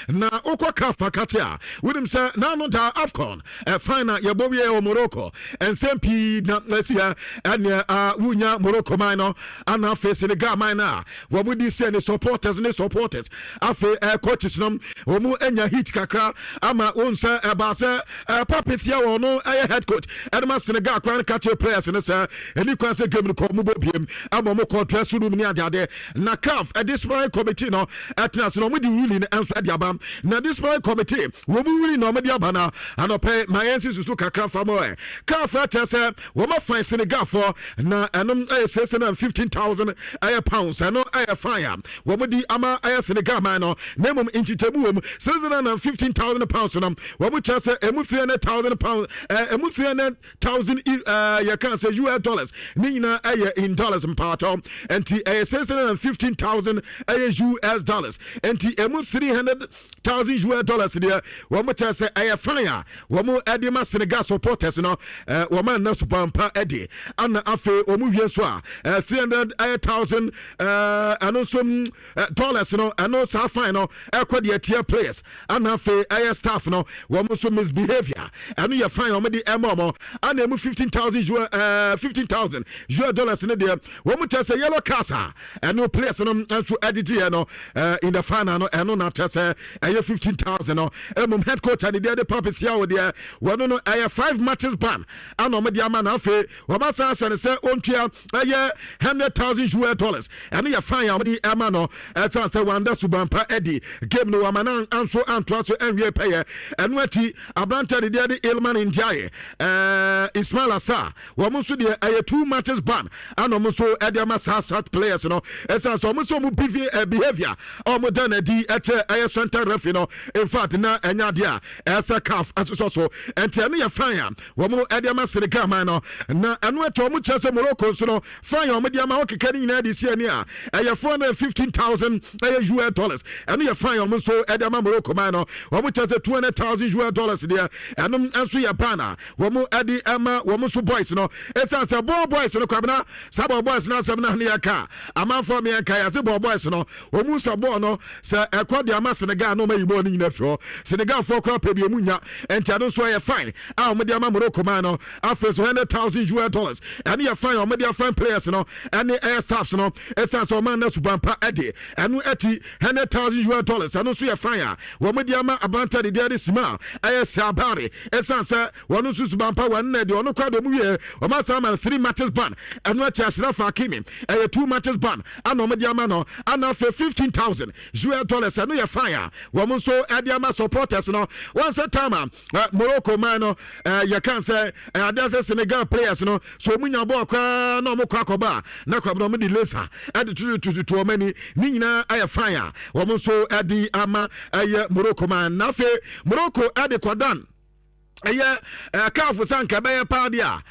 na okwa kafa katia wonim say na no da AFCON final ye bowie o Morocco ensempi na asia anya wunya Morocco man no ana face Senegal man na wo budi say ne supporters afe coaches no wo mu anya hit kakra ama onsa ba say papithia wo no head coach edma Senegal kwan katia players no say eni kwan say game ko mu bobiem ama mo contract sunu ni ade na CAF disciplinary committee no atnas no mo di ruling enso ade abam na disciplinary committee wo mu ruling no mo di abana anope mayensi susu kakra famo CAF atese wo ma fine Senegal for na enom 615,000 pounds no fire wo mo di ama Senegal man no nemum inchitemu wo 615,000 pounds no wo mo chese emu 300,000 pounds emu 300,000 you can say US dollars ni na in dollars mpato enti 615,000 US dollars enti emu 300,000 US dollars there wo mo chese fire wo mo edema Senegal supporters no wo man na supampa edi ana afe wo mo wie so a 300,000 some dollars no ano sa fine no ekodi tier players ana afe staff no wo mo so misbehavior ano ye fine wo mo di emomo ana emu 15,000 US dollars in there wo mo chese yellow casa ano players no anso editi no in the final no ano na chese 15,000 no head coach and the papithia wo there wo no 5 matches ban ano me dia man afe wo ba sa say ontua 100,000 US dollars and you fine am di ema no so say wanda subampa edi game no amana anso antwa so enwie peye eno ati abranta de de Ilman Ndiaye Ismail Asa wo mo so de 2 matches ban ano mo so edi ama sat players no so mo so mo behavior o mo dan edi center ref no in fact na enya de a esa CAF so enti eno ye fine wo mo edi ama Senegal man no na eno ati o mo chese Morocco so no fine o mo di ama o kekani nyina di sie ni a 415,000 US dollars and you find almost so Edama Morocco man no we just 200,000 US dollars there and answer your banner we mo edi Emma we mo so boys no it's as a boys no kwabna sabo boys na sam na ya ka ama for me ka ya se boys no we mo so no se ekodi ama Senegal no mayibo ni nyina fio Senegal for kwa pe bi omunya enti ado so ya fine a mo di ama Morocco man no after 100,000 US dollars and you find o mo di fine players no and air staffs no it's as man na subampa edi enu eti 100,000 US dollars anu so ye fire wo medi ama abanta de de sima sabari esanse wonu so subampa wan na de onu kwado mu wie o ma sama 3 matches ban enu eti Ashraf Hakimi 2 matches ban anu medi ama no anu 15,000 US dollars anu ye fire wo mo so edi ama supporters no once a time Morocco man no you can say there's Senegal players no so munya ball kwa no mo kwa koba na kwa no di lesa adi to many nina aya fire wo mo so adi ama aya Morocco man na fe Morocco adi kwadan eye CAF sanka be pa dia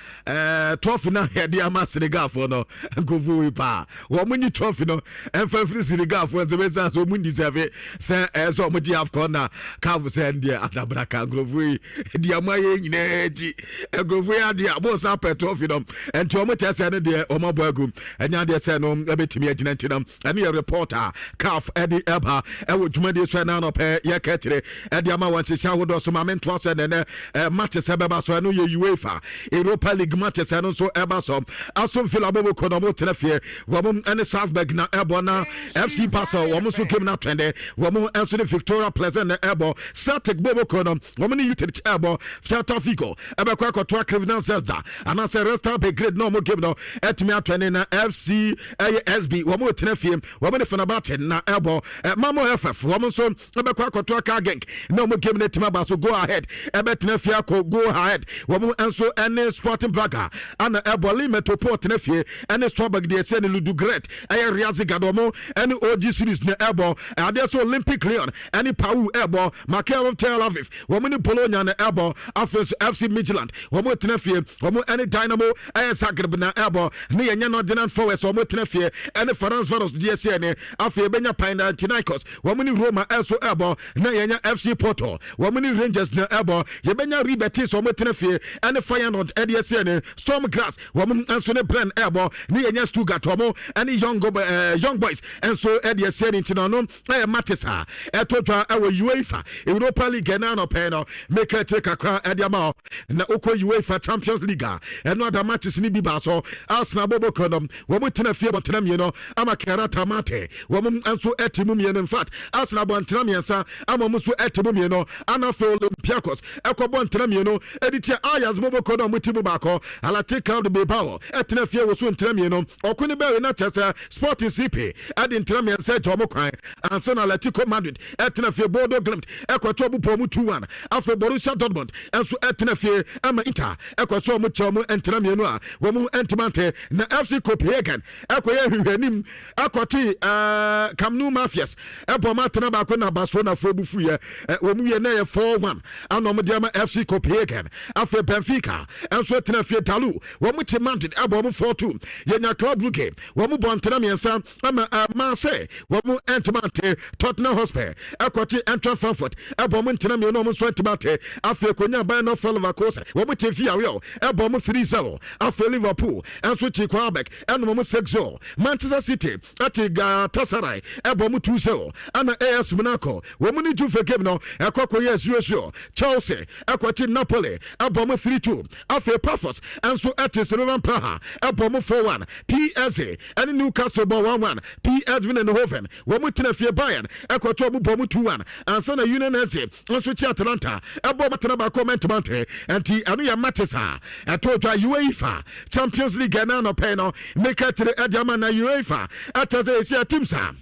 trophy na he dia ma Senegal for no govu pa wo munyi trophy no emfa free Senegal for ze be so mun deserve say so mo di AFCON na CAF say dia adabra ka govu dia ma ye nyina ji govu ya dia bo sa pe trophy no enti mo tese ne dia o ma boagu enya dia say no e betimi agina ntinam ene ye reporter CAF edi eba e wo dwuma de so na no pe ye ka tire e dia ma wan hia wodo so ma mento so ne matches eba so no ye UEFA Europa League matches no so eba so Aston Villa bobo konomo trefie wom ene Salzburg na ebo na FC Basel wom so game na trende wom enso ne Victoria Pleasant na ebo Celtic bobo konom wom ne Utrecht ebo Celta Vigo eba kwa koto Crevena Zelda ana se resta be grade no mo game no etumi atwene na FC ASB wom trefie wom ne Fenerbahce na ebo Mamo FF wom so eba kwa koto Genk no mo game na tima ba so go ahead eba trefie go ahead wom enso ene Sporting Braga ana Eboli Metropole tenefie ene Strasbourg de se ne Ludogorets Riazi Gadomo ene OG series ne ebo ade so Olympic Lyon ene Pau ebo Maccabi Tel Aviv wom ne Bologna ne ebo afes FC Midtjylland wom tenefie wom ene Dynamo Zagreb na ebo ne yenya no Dinant Forest wom tenefie ene Ferencvaros de se ne afi benya Panathinaikos wom ne Roma eso ebo ne yenya FC Porto wom ne Rangers na ebo ye benya yɛnya Ribetis wɔn tena fie ɛne Feyenoord ɛde ɛsɛ ne Storm Grass wɔn nso ne Bren ɛbɔ ne yɛnya Stuttgart wɔn ɛne Young Boys nso ɛde ɛsɛ ne ntina no ɛyɛ Matis a ɛtotwa ɛwɔ UEFA Europa League ɛna no pɛn no make it kakra ɛde ama na okɔ UEFA Champions League ɛno ada matches ni bi ba so Arsenal bobo konom wɔn tena fie bɔtena mieno ama Karata Mate wɔn nso ɛtimu mieno in fact Arsenal bɔntena miensa ama wɔn nso ɛtimu mieno Anafo Olympiacos ɛkɔ bɔntena mieno ɛditia Ayas bobo konom mutimu baako Athletic de Bilbao ɛtena fie wɔ so ntena mieno ɔkuni bɛyɛ na kyerɛ Sporting CP ɛde ntena miensa jɔmo kwan ansa na Atletico Madrid ɛtena fie Bodo Glimt ɛkɔtɔ bu pɔmu 2-1 afɛ Borussia Dortmund ɛnso ɛtena fie ama Inter ɛkɔtɔ mu kyɛw mu ntena mieno a wɔn ntimante na FC Copenhagen ɛkɔyɛ hwehwɛnim akɔte Camp Nou Mafias ɛbɔ ma tena baako na Barcelona fo bu fuye wɔn wie na yɛ 4-1 ana wɔn de ama FC Copenhagen afɛ Benfica ɛnso ɛtena fie Dalu wɔn te Madrid ɛbɔ mu 4-2 yɛnya Club Brugge wɔn bɔ ntena miensa ama Marseille wɔn ntimante Tottenham Hotspur ɛkɔte Eintracht Frankfurt ɛbɔ mu ntena mieno wɔn nso ntimante afɛ konya Bayern Leverkusen wɔn te Villarreal ɛbɔ mu 3-0 after Liverpool ɛnso ti Kwabek ɛnom mu 6-0 Manchester City ɛte Galatasaray ɛbɔ mu 2-0 ana AS Monaco wɔn ni Juve game no ɛkɔkɔyɛ 0-0 Chelsea ɛkɔte Napoli ɛbɔ mu 3-2 after Pafos ɛnso ɛte Slovan Praha ɛbɔ mu 4-1 PSG ɛne Newcastle bɔ 1-1 PSV Eindhoven wɔn tena fie Bayern ɛkɔtɔ mu bɔ mu 2-1 ansa na Udinese ɛnso ti Atalanta ɛbɔ mu tena baako mentimante ɛnti ɛno yɛ Matis a ɛtɔtwa UEFA Champions League ɛna no pɛ no make it to the Ediama na UEFA ɛtɛ sɛ teams a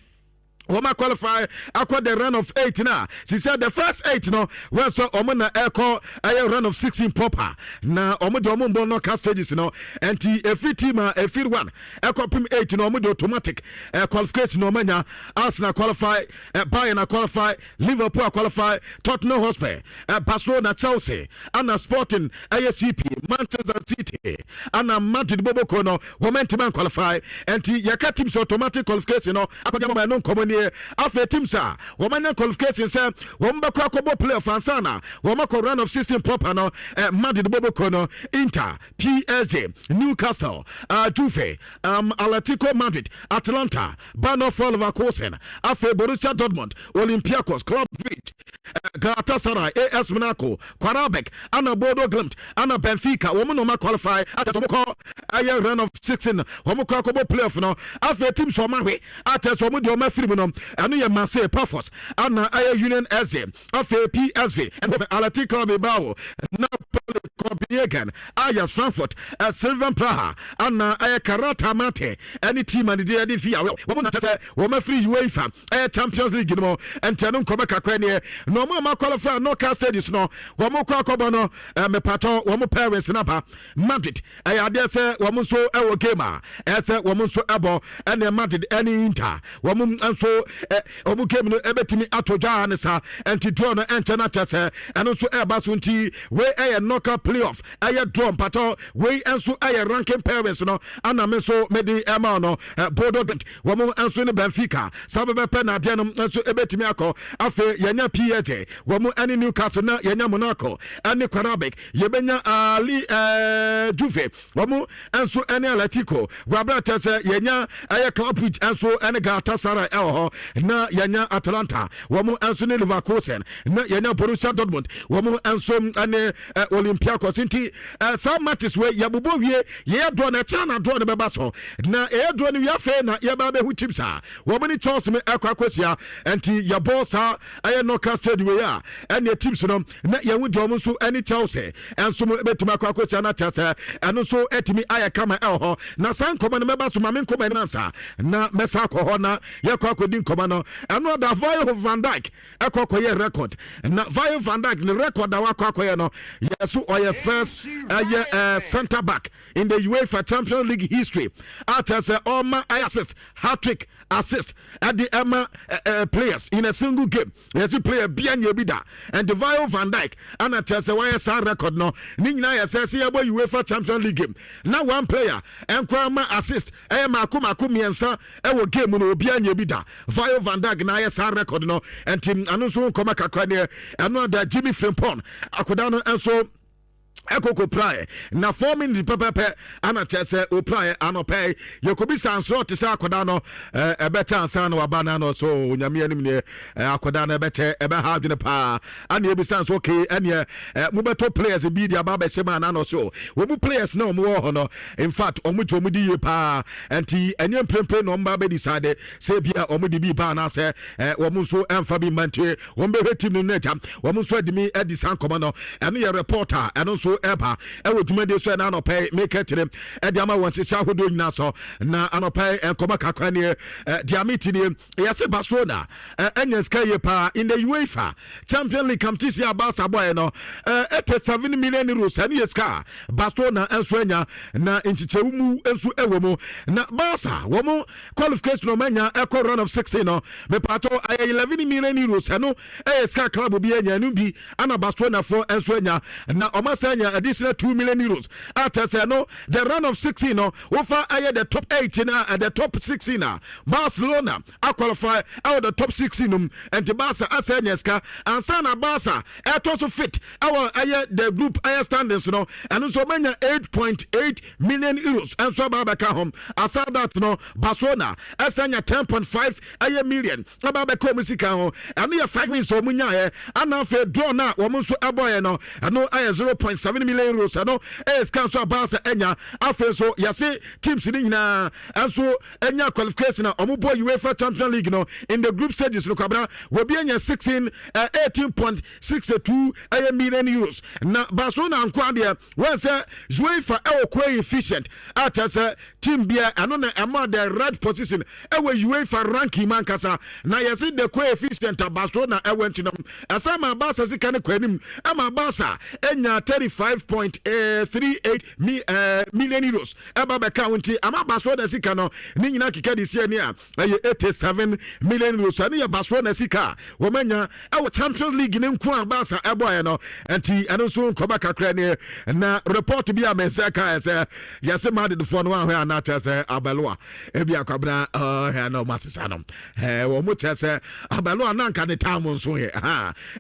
Woma qualify akwa the run of 8 now. She said the first 8 no where so omona echo a run of 16 proper. Na omodo ombo no cast stages no and every team every one echo pim 8 no omodo automatic qualification no manya Arsenal qualify Bayern qualify Liverpool qualify Tottenham Hotspur Barcelona Chelsea and Sporting ASCP Manchester City and Madrid Bobo Kono momentum qualify and yaka teams automatic qualification no akwa no common after teams are woman qualification say womba kwa kobo playoff ansana woma ko run of 16 proper no Madrid bobo kono Inter PSG Newcastle Juve Atletico Madrid Atalanta Bayern Leverkusen after Borussia Dortmund Olympiacos Club Brugge Galatasaray AS Monaco Qarabağ ana Bodo Glimt ana Benfica woman no qualify at a run of 16 woman ko kobo playoff no after teams so mahwe at so mo de o mafiri no anu ye Marseille Pafos ana aye Union SC after PSV and Atletico Bilbao Napoli Copenhagen Ajax Frankfurt Slovan Praha ana aye Karata Mate any team and the dey via woman na say wo mafiri UEFA Champions League no enteno nkobeka kwani no ma qualify no cast stages no wo mo kwa kobo no me pato wo mo parents na ba Madrid ade say wo mo so e game a say wo mo so ebo ene Madrid ene Inter wo mo nso obu game no ebetimi atodwa ne sa enti draw no enche na tese eno so eba so nti we knockout playoff draw pato we enso ranking parents no ana me so medi ema no Bodo Glimt wo mo enso ne Benfica sabebe pe na de no enso ebetimi akọ afa yenya PSG wo mo ene Newcastle na yenya Monaco ene Qarabağ yebenya Ali Juve wo mo enso ene Atletico wabra tese yenya Club Brugge enso ene Galatasaray na yanya Atalanta womu enso ne Leverkusen na yanya Borussia Dortmund womu enso ane Olympiacos nti some matches we yabubo wie ye do na chana do na beba so na e do ne wi afa na ye ba be hu teams a womu ni Chelsea me akwakosia nti ya bossa aye no casted we ya ene teams no na ye wu do so ene Chelsea enso mo betuma akwakosia na tese eno so etimi aye kama na san koma na meba so ma men koma na sa na mesa ko na ye kwakodin koma no eno da Virgil van Dijk ekokoye record na Virgil van Dijk ne record da wakwakoye no yeso oye first centre back in the UEFA Champions League history. After Oma hat-trick assist at the Emma players in a single game. Yes, you play a Bianya Bida and the Vio Van Dijk and a YSR record no. Nina says here about UEFA Champions League game. Now one player and Kwama assist. Emma Kumiensa ewo game no Bianya Bida. Vio Van Dijk na YSR record no and team Anuso Komaka Kwane and the Jimmy Frimpong. Akodano and so Ekoko praye na 4 minutes pepepe ana chese o praye anope yekobi sanso te sa akoda no ebeta ansa na wabana no so onyame anim ne akoda na ebete ebe ha adwene pa ana ebi sanso okay ene mu beto players bi dia ba be sema na no so wo mu players na omo ho no in fact omo di ye pa enti enye prempe no mba be decide say bia omo di bi ba na se wo mu so emfa bi mante wo be team no na wo mu so adimi edisan komo no ene ye reporter eno so eba ewo dwumade so na anopay make it them ediama won se shahodo nyina so na anopay enkoba kakra ne diamiti ne yase Barcelona enyeska ye pa in the UEFA Champions League competition Barca boy no 87 million euros ani yeska Barcelona enso anya na nchichewumu enso ewo mu na Barca wo mu qualification no manya echo round of 16 no me pato 11 million euros no eska club bi anya no bi ana Barcelona for enso anya na omasanya additional 2 million euros after say no the round of 16 no over the top 18 and the top 16 Barcelona I qualify out the top 16 and the Barca asenyeska and sana Barca it also fit our the group standings no and so many 8.8 million euros and so babaka home aside that no Barcelona asenya 10.5 million babaka musika ho and you 5 minutes so munya and now for draw na wo so aboy no and no 0.7 million euros no cancel Barca enya afen so yase teams ni nyina and so enya qualification na omo boy UEFA Champions League no in the group stages no kabra we be enya 18.62 million euros na Barcelona anko de when say UEFA coefficient at as team bia ano na ema the right position UEFA ranking man kasa na yase the coefficient Barcelona went to asama Barca sika ne kwanim ama Barca enya 35.38 million euros eba be county ama Barcelona sika no ni nyina kika di sia ni a 87 million euros ani ya Barcelona sika wo manya Champions League ne nko Barca eboy no enti eno so nkoba kakra ne na report bi a mesaka say yase Madrid for no ahwe anata say Abaloa ebi akwabna ha no masesa no wo mu chese Abaloa nanka ne time nso he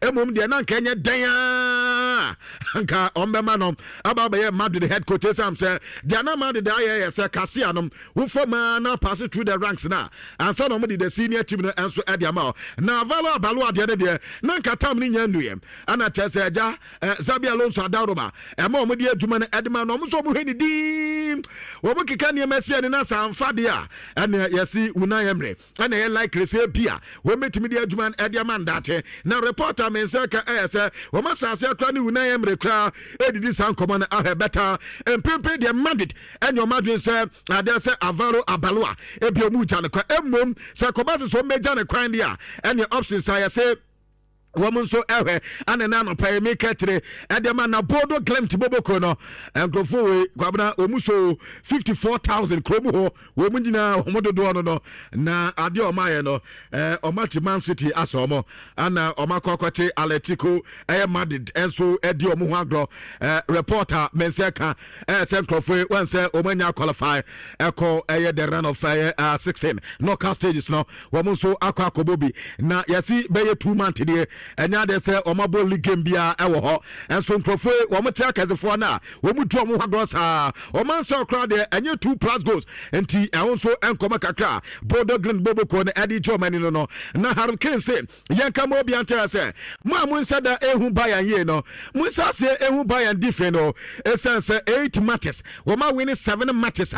emom de nanka enye dan anka ombema no aba be Madrid head coach Sam say they na Madrid dey say Kasia no wo forma na pass through the ranks na and so no mo the senior team no enso ediama na Abaloa de nanka tam ni nya nuyem ana chese ja Zabi Alonso Adaroma ema mo de adwuma na edema no mo so mo heni dim wo mo keka ne mesia ne na sanfa de a ana yesi Unai Emery ana ye like say bia wo metimi de adwuma na ediama ndate na reporter men say ka say wo ma sase akra ne Unai Emery kra edidi san komo na ahwe better empempe de Madrid enyo Madrid say ade say Alvaro Abaloa ebi omu ja ne kwa emom say kobase so meja ne kwan dia ene options say woman so ewe ane na no pay make etre edema na bodo glemt boboko no enkrofo we kwabna omuso 54,000 kromu ho we munjina omododo no na ade omaye no omati Man City asomo ana omakokote Atletico Madrid enso edi omo ho agro reporter menseka enkrofo when say omanya qualify eko the run of 16 knockout stages no woman so akwakobobi na yesi beye 2 months dey enya de se omabo league bia ewo ho enso nkrofo wo mte akazefo na wo mutu omo hwagrosa o man so kra de enye 2+ goals enti ehonso enkoma kakra Bodo Green Boboko na Eddie Germany no na Harry Kane say yanka mo bia ntera se ma mun sada ehu Bayern ye no mun sa se ehu Bayern different no essence 8 matches wo ma win 7 matches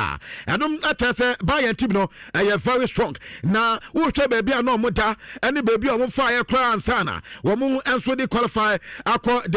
enom atase Bayern team no very strong na wo hwe ba bia no mo da ene ba bia mo fa ye kra ansana wɔn nso de qualify akɔ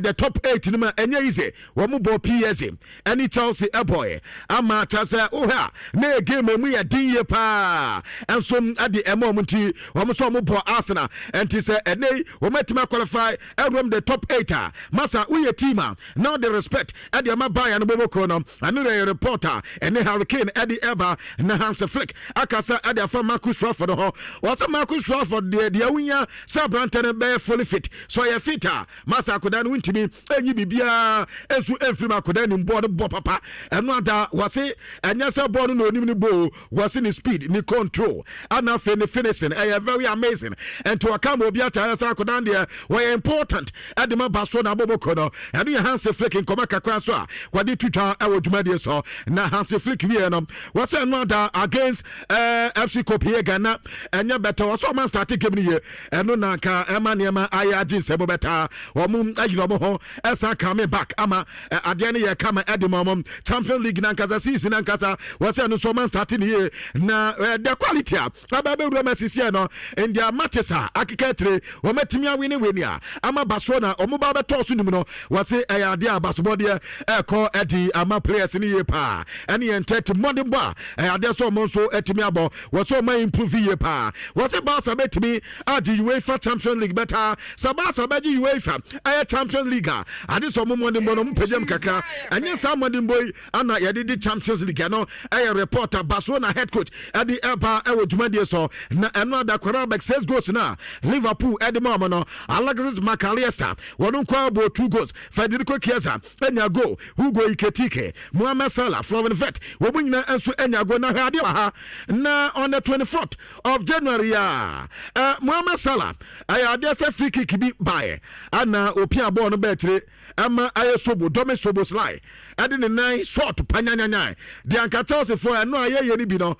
the top 8 no ma ɛnyɛ easy wɔn bɔ PSG ɛne Chelsea boy ama tase oha na game mu yɛ din yɛ pa nso ade ɛma wɔn ti wɔn so wɔn bɔ Arsenal ɛnti sɛ ɛnɛ wɔn atuma qualify ɛwom the top 8 masa woyɛ team now the respect ɛde ama Bayern no bɔbɔ no ɛno yɛ reporter ɛne Hurricane ɛde ɛba na Hans Flick akasa ɛde afa Marcus Rashford ho wɔsɛ Marcus Rashford deɛ awunya sɛ abrante no bɛyɛ fully fit so yɛ fit masa akoda no ntimi ɛnyi bibia ɛnso ɛmfiri akoda ne mbɔ no bɔ papa ɛno ada wɔse ɛnyɛ sɛ bɔ no na onim ne bo wɔse ne speed ne control ana fe ne finishing ɛyɛ very amazing and to account obi ataya sɛ akoda deɛ wɔyɛ important ɛde ma ba so na bɔbɔ no ɛno yɛ Hans Flick nkɔma kakra so a wɔde twitwa ɛwɔ dwumadie so na Hans Flick wie no wɔse ɛno ada against FC Copenhagen na ɛnyɛ better wɔso man start game ne yɛ ɛno na ka ɛma nneɛma ayɛ agye nsɛm bɛtaa wɔn ayira wɔn ho ɛsa coming back ama adeɛ ne yɛ kama ɛde ma wɔn Champions League nankasa season nankasa wɔsɛ no so man start ne yɛ na the quality a abɛbɛ wura masisi no in their matches a akeka tire wɔn atumi awini a ama baso na wɔn ba bɛtɔ so nim no wɔse ɛyɛ adeɛ a basobɔdeɛ ɛkɔ ɛde ama players ne yɛ paa ɛne yɛn tɛt modern ball ɛyɛ adeɛ so wɔn nso atumi abɔ wɔso wɔn improve yɛ paa wɔse Barca bɛtumi agye UEFA Champions League bɛtaa sɛ Barca bɛgye UEFA ɛyɛ Champions League a ade sɛ ɔmo modern ball no ɔmo pɛgyam kakra ɛnyɛ saa modern boy ana yɛde di Champions League no ɛyɛ reporter Barcelona head coach ɛde ɛba ɛwɔ dwumadie so na ɛno ada Quarterback 6 goals na Liverpool ɛde ma ɔmo no Alexis McAllister wɔn nkɔ abɔ 2 goals Federico Chiesa ɛnya goal Hugo Ekitike Mohamed Salah Florian Wirtz wɔn nyinaa nso ɛnya goal na hwɛ adeɛ wɔ ha na on the 24th of January Mohamed Salah ɛyɛ adeɛ sɛ free kick bi baeɛ ana opia bɔɔl no bɛɛtire ɛma ayɛ sobo dɔme sobo slide ɛde ne nan short panyanyanya de anka Chelsea for ɛno ayɛ yɛ ne bi no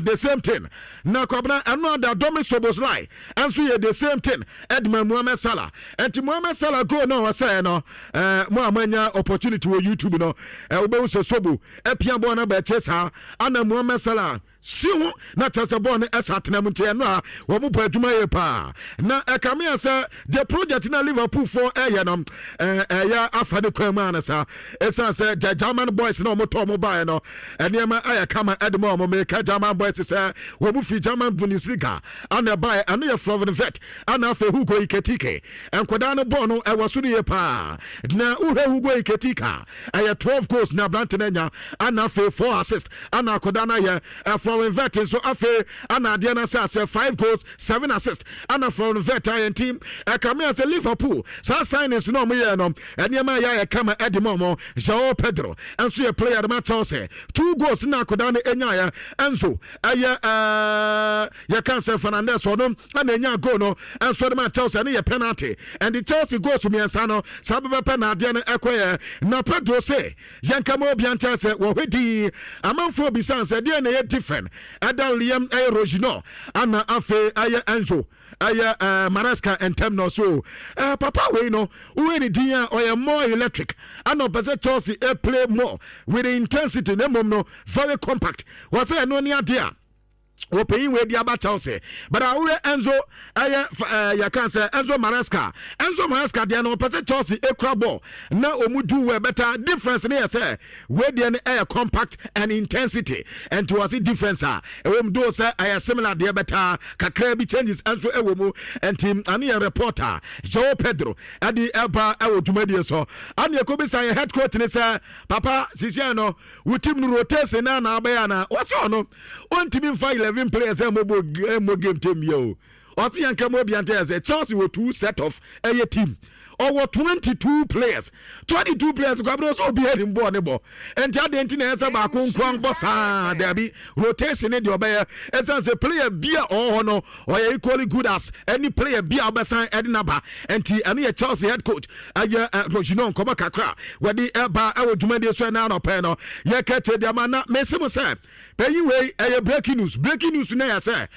the same thing na kɔbena ɛno ada dɔme sobo slide ɛnso yɛ the same thing ɛde Mohamed Salah ɛnti Mohamed Salah goal no wɔsɛ no mo amanya opportunity wɔ YouTube no wobɛhu sɛ sobo ɛpia bɔɔl no bɛɛkyɛ saa ana Mohamed Salah siwo na tase bɔ ne ɛsa tena mu ntia no a wɔ mo pa adwuma yɛ paa na ɛkame sɛ the project na Liverpool for ɛyɛ no ɛyɛ afa de kwan mu anasa ɛsan sɛ the German boys na ɔmo tɔ mo bae no ɛnneɛma ayɛ kama ɛde ma ɔmo meka German boys sɛ wɔ mo fi German Bundesliga ana bae ano yɛ Florian Wirtz ana afɛ Hugo Ekitike ɛnkɔda no bɔ no ɛwɔ so no yɛ paa na wohɛ Hugo Ekitike ɛyɛ 12 goals na abrante no anya ana afɛ 4 assists ana akɔda no yɛ Florian Wirtz so afei ana adeɛ no sɛ 5 goals 7 assists ana Florian Wirtz ayɛ team ɛkame sɛ Liverpool saa signings no ɔmo yɛ no ɛnneɛma yɛ kama ɛde ma ɔmo João Pedro ɛnso yɛ player de ma Chelsea 2 goals na akɔda no ɛnyaeɛ ɛnso ɛyɛ yɛka sɛ Fernandes ɔno ana ɛnya goal no ɛnso de ma Chelsea ne yɛ penalty and the Chelsea goals mmiɛnsa no saa bɛbɛpɛ na adeɛ no ɛkɔyɛ na Pedro sɛ yɛnka ma obi ankyɛ sɛ wɔhwɛ din amanfoɔ bisan sɛ deɛ na yɛ different ɛda Liam ɛyɛ Rogino ana afei ɛyɛ Enzo ɛyɛ Maresca ntɛm no so papa wei no uwe ni din a ɔyɛ more electric ana ɔpɛ sɛ Chelsea play more with the intensity na mmom no very compact wɔsɛ ɛno ne adeɛ a wɔpɛyin wei di aba Chelsea but awure Enzo ɛyɛ yɛka sɛ Enzo Maresca deɛ no ɔpɛ sɛ Chelsea ekura ball na ɔmu do wɛ better difference ne yɛ sɛ wei deɛ no ɛyɛ compact and intensity and to us difference a ɛwɔ mu do sɛ ɛyɛ similar deɛ better kakra bi changes Enzo ɛwɔ mu and team ani yɛ reporter João Pedro ɛde ɛba ɛwɔ dwumadie so ani yɛ kobi sa yɛ head coach ne sɛ papa sisi no wo team no rotation na abɛyɛ na wɔsɛ ɔno ɔntimi mfa 11 players mo game team yo ɔsi yanka mo bi ante say Chelsea were 2 set of a team or 22 players kwabro so obi heading ball ne ball and adenti na esa ba ko nkwan bossa there be rotation ne de obey esa say player bia or no or equally good as any player bia obesan edinaba enti ane ye Chelsea head coach aye Rogino nkoma kakra we di eba e wodwumade so na no pe no ye kete de ma na mesimo say peyi we breaking news na ya say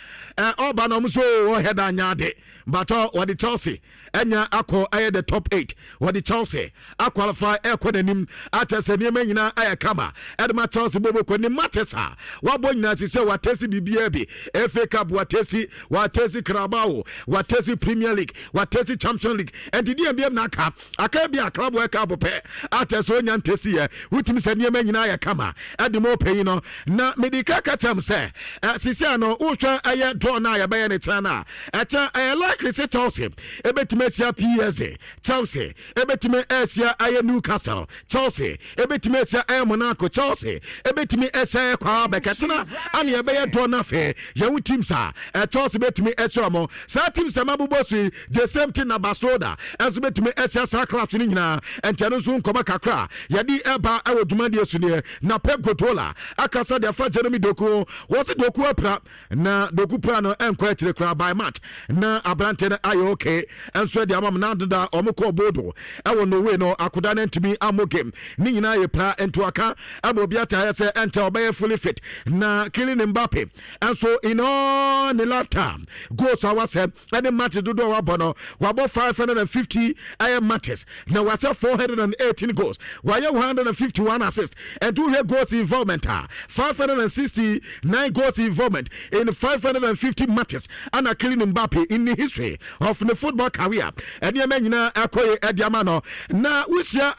oba no so head anya de but what the Chelsea enya akọ aye the top 8 what the Chelsea qualify ekwanim atese niema nyina aye kama edema Chelsea bobo ko ni matesa wabo nyina sise watesi bibia bi FA Cup watesi Carabao watesi Premier League watesi Champions League and the DBM naka aka bia club work up pe atese onya ntesi ye wutimi se niema nyina aye kama edemo pe no na medical katam se sise ano utwa aye draw na aye baye ne tana acha aye likely say Chelsea ebetime sia PSG Chelsea ebetime Asia aye Newcastle Chelsea ebetime sia aye Monaco Chelsea ebetime Asia kwa beketena ani ebeye draw na fe yawu teams a Chelsea betime Asia mo sa teams mabubosu the same thing na Barcelona as betime Asia sa clubs ni nyina entano so nkoma kakra yadi eba awodumade asune na Pep Guardiola akasa de fa Jeremy Doku was Doku apra na Doku pra no enkwa kire kra by match na abrante na ayo okay enso de amam na da omko bodo ewo no we no akoda na ntimi amogem ni nyina ye pra ento aka abobiata se enter obey fully fit na Kylian Mbappe enso in all the lifetime goals awase any match do wa bono wa bo 550 matches na was 418 goals wa 151 assists and 2 goals involvement 569 goals involvement in 550 matches and Kylian Mbappe in the history of the football career and ye nyina akoye ediamano na wusia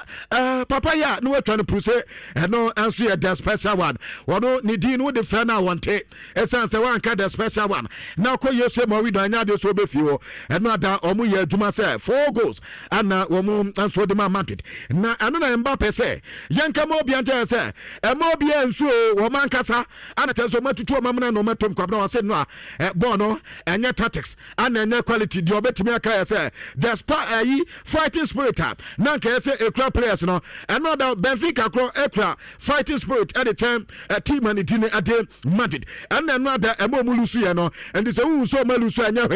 papa ya no try to prove no answer the special one wono ni din wo de fra na wonte esan se wan ka the special one na akoye so mo wi do anya de so be fio no ada omu ye aduma se 4 goals and omu anso de ma Madrid na anu na Mbappe se yanka mo bia nte se mo bia enso wo man kasa ana tenso matutu o mamna no matom kwabna wa se no ball no enya tactics and enya quality di obetimi aka say the fighting spirit na ka say ekra players no another Benfica kro ekra fighting spirit at the time team and the at Madrid and another emomulusu ye no and say who so malusu enya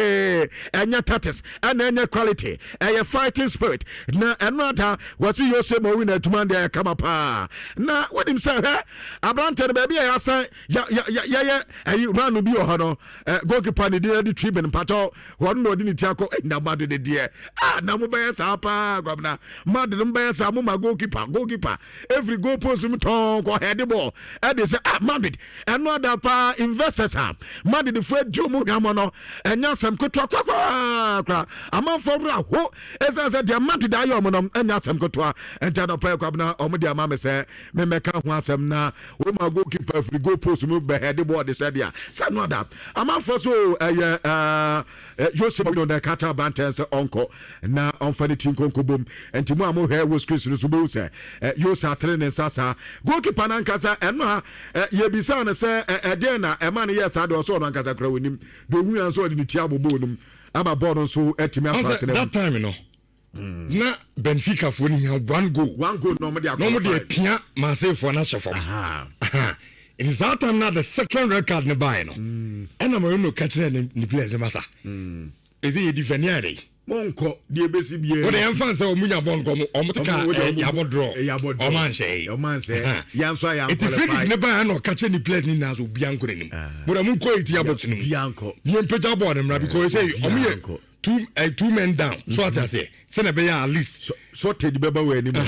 enya tactics and enya quality fighting spirit na another was you say mo win atuma dey come up na what him say abrante no baby ya say ya run bi o hono goalkeeper ni dey tribune pato won no di tiako na madu de die na mo be sa pa gwamna madu no be sa mo ma goalkeeper every goal post mu ton ko head ball e dey say Madrid and no other pa investors Madrid the Fred Jomo gamono enya sam kotwa kwa ama for ho esa say the Madrid ayo mo no enya sam kotwa enta no pa gwamna o mo di ama me say me meka ho asem na we ma goalkeeper every goal post mu be head ball de say dia say no other ama for so Jose Mourinho na kata bantense onko na onfani tinkonko bom entimu amo he wo screen so bo se Jose atrene sasa goalkeeper na nkasa eno ye bisa na se den na ema na yes ade so no nkasa kra wonim do hu an so de ti abobo num ama ball no so etimi afatene that time no na Benfica fo ni one goal no mo de pia man say for na chefom it is that time now the second record ne buy no and I'm going to catch the players massa is it defender monko die besi bie what the fans say omunya bon ko omotika yabo draw o man say yan so yan it is ne buy no catch the players ni na so bianko nim but am ko it yabo tinu bianko ni empeja board dem because say omuye two men down so what I say na be at least so te di beba we ni mo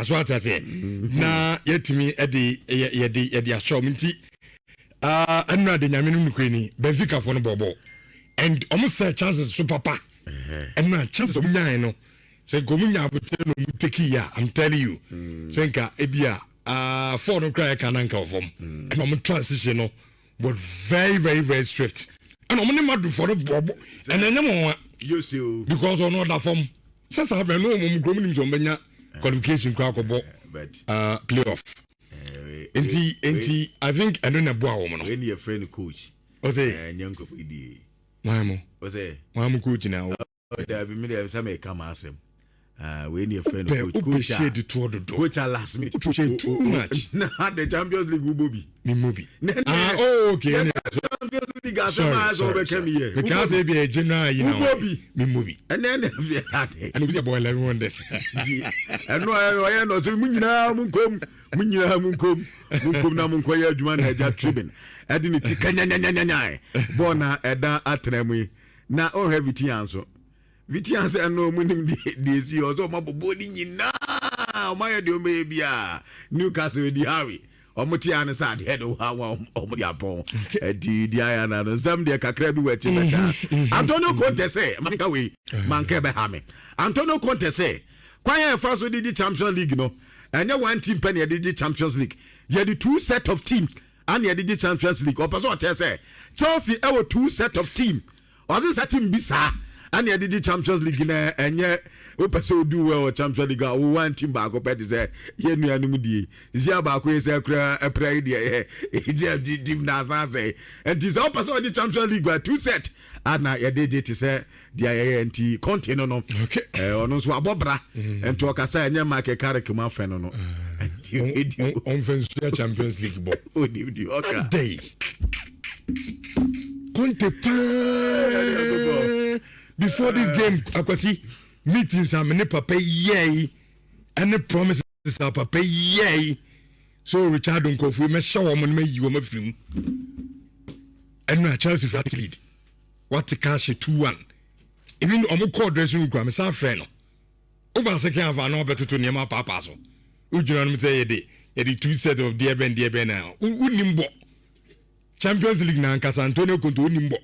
so what I say na yetimi e de show minti anna de nyame no kwani Benfica for no bobo and almost say chances so papa and na chances of nyan no say gomunya abote no muteki ya I'm telling you senka ebia for no cry kananka from and I'm transition no but very very very swift and I'm not mad for the bobo and then you see because on other form since I have no mum growing so many qualification kwa ko but playoff enti I think I don't know boa woman no any friend coach o say nyanko idi mamo o say mamo coach now there be me there some come asem we need a friend coach last minute too much na the Champions League Bobi me mobi okay Champions League as so be come here because e be a general you know me mobi and then we had and we boy everyone this and no so munyina munkom na munko ya adwuma na ja tribune ade ti kanyanyanyanya bona eda atremu na o have it answer Vitian say no munim de si also mabobodi nyina my de obia Newcastle di Harry omotia ne sad head o ha omodi apon di ayana no zam de kakra bi wati beta Antonio Conte say manka we manka be ha me Antonio Conte say kwanya fa so di Champions League no enye one team pen ye di Champions League ye di two set of teams and ye di Champions League o person tell say Chelsea e 2 set of team o say team bisa and ye di Champions League na enye we person do well Champions League o one team back up to say ye nuanum die zia ba ko say kra pray die e team na say and this all person di Champions League 2 set and na ye dey to say dia anti continue no okay ono so abobra and to okasa enye market carry kuma fe no on fait Champions League bo odi okay day Conte before this game akwasi meetings am ne papa yey and promises are papa yey so Richard Nkofu me show mo me yi wo mafrim and na Chelsea flat lead what cash 2-1 even omo call dressing room kwa me sa friend no o ba se kan fa no beto to niam papa so o jira no say ye the 2 set of dear ben now unimbo Champions League na Antonio Conte unimbo